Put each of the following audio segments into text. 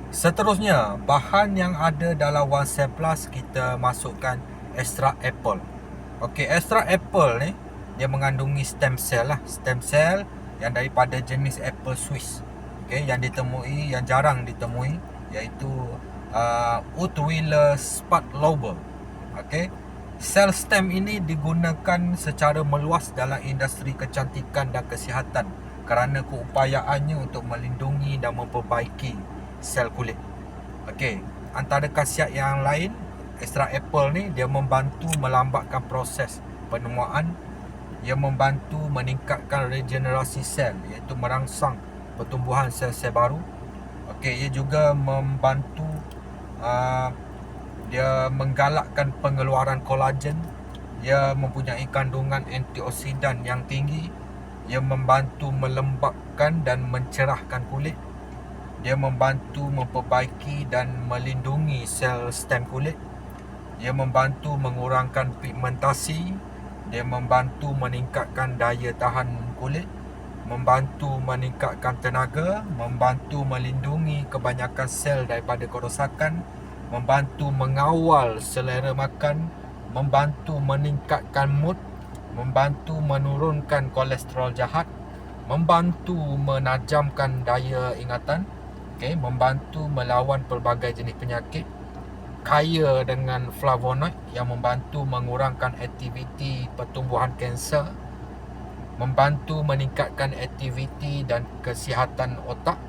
Seterusnya, bahan yang ada dalam One Cell Plus, kita masukkan extract apple. Okey, extract apple ni dia mengandungi stem cell lah. Stem cell yang daripada jenis apple Swiss. Okey, yang ditemui, yang jarang ditemui, iaitu Utwiller Spud Lober. Okey. Sel stem ini digunakan secara meluas dalam industri kecantikan dan kesihatan kerana keupayaannya untuk melindungi dan memperbaiki sel kulit. Okey, antara khasiat yang lain, extract apple ni dia membantu melambatkan proses penuaan, ia membantu meningkatkan regenerasi sel, iaitu merangsang pertumbuhan sel-sel baru. Okey, ia juga membantu dia menggalakkan pengeluaran kolagen. Ia mempunyai kandungan antioksidan yang tinggi. Ia membantu melembabkan dan mencerahkan kulit. Dia membantu memperbaiki dan melindungi sel stem kulit. Ia membantu mengurangkan pigmentasi. Dia membantu meningkatkan daya tahan kulit, membantu meningkatkan tenaga, membantu melindungi kebanyakan sel daripada kerosakan, membantu mengawal selera makan, membantu meningkatkan mood, membantu menurunkan kolesterol jahat, membantu menajamkan daya ingatan, membantu melawan pelbagai jenis penyakit, kaya dengan flavonoid yang membantu mengurangkan aktiviti pertumbuhan kanser, membantu meningkatkan aktiviti dan kesihatan otak,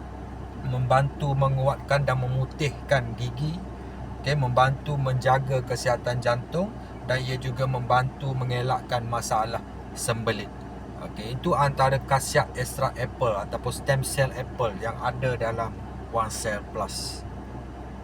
membantu menguatkan dan memutihkan gigi, membantu menjaga kesihatan jantung, dan ia juga membantu mengelakkan masalah sembelit. Itu antara khasiat extract apple ataupun stem cell apple yang ada dalam One Cell Plus.